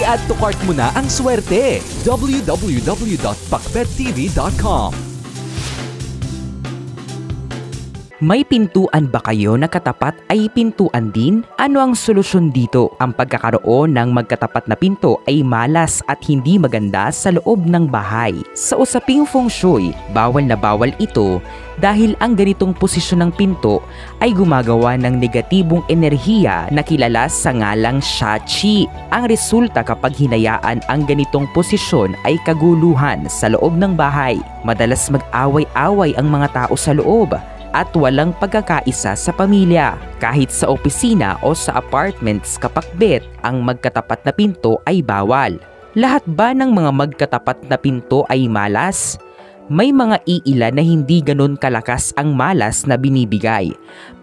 I-add to cart mo na ang swerte. www.pakbettv.com. May pintuan ba kayo na katapat ay pintuan din? Ano ang solusyon dito? Ang pagkakaroon ng magkatapat na pinto ay malas at hindi maganda sa loob ng bahay. Sa usaping feng shui, bawal na bawal ito dahil ang ganitong posisyon ng pinto ay gumagawa ng negatibong enerhiya na kilala sa ngalang shachi. Ang resulta kapag hinayaan ang ganitong posisyon ay kaguluhan sa loob ng bahay. Madalas mag-away-away ang mga tao sa loob at walang pagkakaisa sa pamilya. Kahit sa opisina o sa apartments kapakbet, ang magkatapat na pinto ay bawal. Lahat ba ng mga magkatapat na pinto ay malas? May mga iilan na hindi ganon kalakas ang malas na binibigay.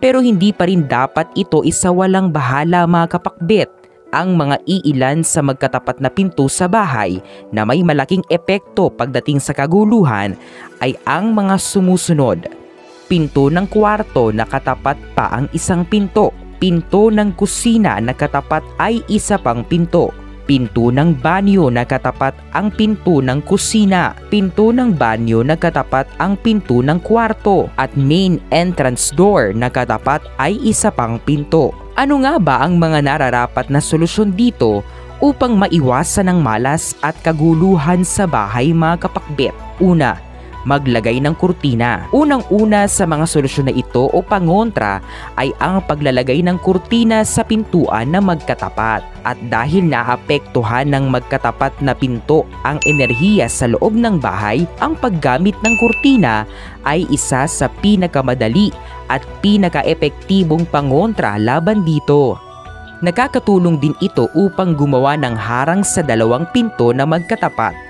Pero hindi pa rin dapat ito isawalang bahala mga kapakbet. Ang mga iilan sa magkatapat na pinto sa bahay na may malaking epekto pagdating sa kaguluhan ay ang mga sumusunod. Pinto ng kwarto na katapat pa ang isang pinto. Pinto ng kusina na katapat ay isa pang pinto. Pinto ng banyo na katapat ang pinto ng kusina. Pinto ng banyo na katapat ang pinto ng kwarto. At main entrance door na katapat ay isa pang pinto. Ano nga ba ang mga nararapat na solusyon dito upang maiwasan ang malas at kaguluhan sa bahay mga kapakbet? Una, maglagay ng kurtina. Unang-una sa mga solusyon na ito o pangontra ay ang paglalagay ng kurtina sa pintuan na magkatapat. At dahil naapektuhan ng magkatapat na pinto ang enerhiya sa loob ng bahay, ang paggamit ng kurtina ay isa sa pinakamadali at pinaka-epektibong pangontra laban dito. Nakakatulong din ito upang gumawa ng harang sa dalawang pinto na magkatapat.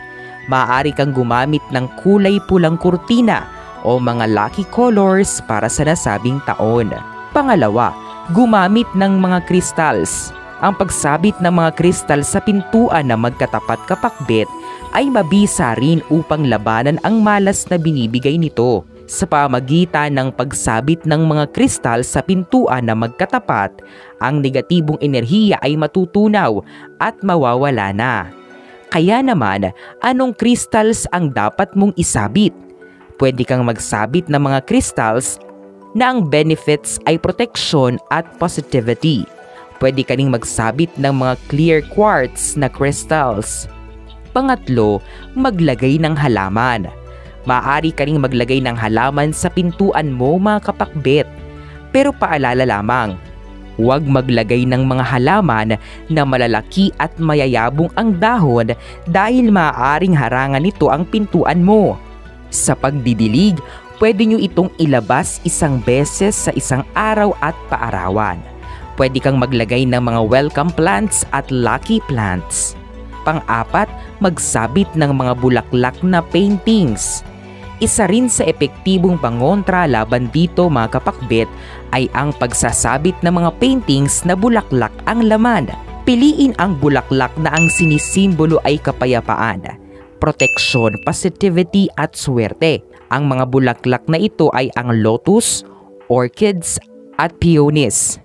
Maaari kang gumamit ng kulay pulang kurtina o mga lucky colors para sa nasabing taon. Pangalawa, gumamit ng mga crystals. Ang pagsabit ng mga kristal sa pintuan na magkatapat kapakbet ay mabisa rin upang labanan ang malas na binibigay nito. Sa pamagitan ng pagsabit ng mga kristal sa pintuan na magkatapat, ang negatibong enerhiya ay matutunaw at mawawala na. Kaya naman, anong crystals ang dapat mong isabit? Pwede kang magsabit ng mga crystals na ang benefits ay protection at positivity. Pwede ka ring magsabit ng mga clear quartz na crystals. Pangatlo, maglagay ng halaman. Maaari ka ring maglagay ng halaman sa pintuan mo mga kapakbet. Pero paalala lamang, huwag maglagay ng mga halaman na malalaki at mayayabong ang dahon dahil maaaring harangan nito ang pintuan mo. Sa pagdidilig, pwede nyo itong ilabas isang beses sa isang araw at paarawan. Pwede kang maglagay ng mga welcome plants at lucky plants. Pang-apat, magsabit ng mga bulaklak na paintings. Isa rin sa epektibong pangontra laban dito mga kapakbet ay ang pagsasabit ng mga paintings na bulaklak ang laman. Piliin ang bulaklak na ang sinisimbolo ay kapayapaan, proteksyon, positivity at swerte. Ang mga bulaklak na ito ay ang lotus, orchids at peonies.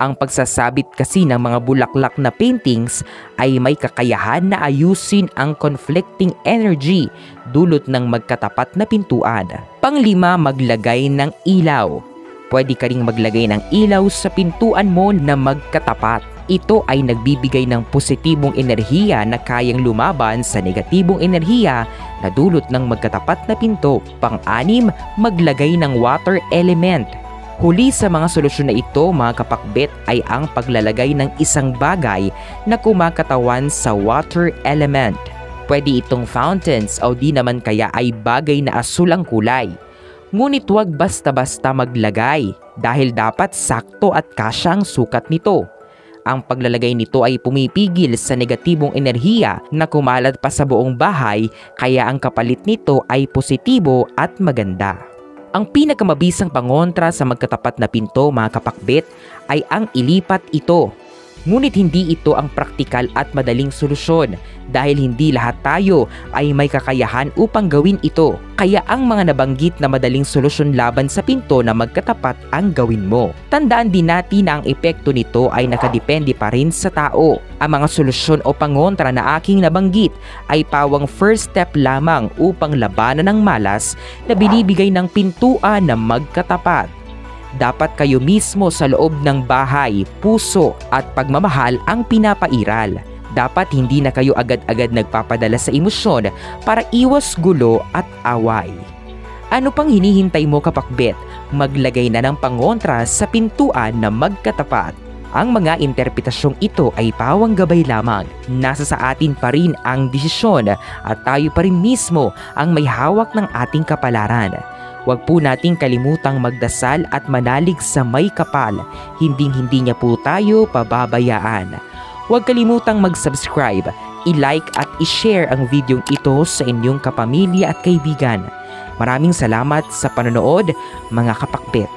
Ang pagsasabit kasi ng mga bulaklak na paintings ay may kakayahan na ayusin ang conflicting energy dulot ng magkatapat na pintuan. Panglima, maglagay ng ilaw. Pwede ka ring maglagay ng ilaw sa pintuan mo na magkatapat. Ito ay nagbibigay ng positibong enerhiya na kayang lumaban sa negatibong enerhiya na dulot ng magkatapat na pinto. Pang-anim, maglagay ng water element. Huli sa mga solusyon na ito mga kapakbet ay ang paglalagay ng isang bagay na kumakatawan sa water element. Pwede itong fountains o di naman kaya ay bagay na asul ang kulay. Ngunit huwag basta-basta maglagay dahil dapat sakto at kasya ang sukat nito. Ang paglalagay nito ay pumipigil sa negatibong enerhiya na kumalat pa sa buong bahay kaya ang kapalit nito ay positibo at maganda. Ang pinakamabisang pangontra sa magkatapat na pinto mga kapakbet ay ang ilipat ito. Ngunit hindi ito ang praktikal at madaling solusyon dahil hindi lahat tayo ay may kakayahan upang gawin ito. Kaya ang mga nabanggit na madaling solusyon laban sa pinto na magkatapat ang gawin mo. Tandaan din natin na ang epekto nito ay nakadepende pa rin sa tao. Ang mga solusyon o pangontra na aking nabanggit ay pawang first step lamang upang labanan ang malas na binibigay ng pintuan na magkatapat. Dapat kayo mismo sa loob ng bahay, puso at pagmamahal ang pinapairal. Dapat hindi na kayo agad-agad nagpapadala sa emosyon para iwas gulo at away. Ano pang hinihintay mo, kapakbet? Maglagay na ng pangontra sa pintuan na magkatapat. Ang mga interpretasyong ito ay pawang gabay lamang. Nasa sa atin pa rin ang desisyon at tayo pa rin mismo ang may hawak ng ating kapalaran. Huwag po nating kalimutang magdasal at manalig sa may kapal. Hinding-hindi niya po tayo pababayaan. Huwag kalimutang mag-subscribe, i-like at i-share ang videong ito sa inyong kapamilya at kaibigan. Maraming salamat sa panonood, mga kapakbet.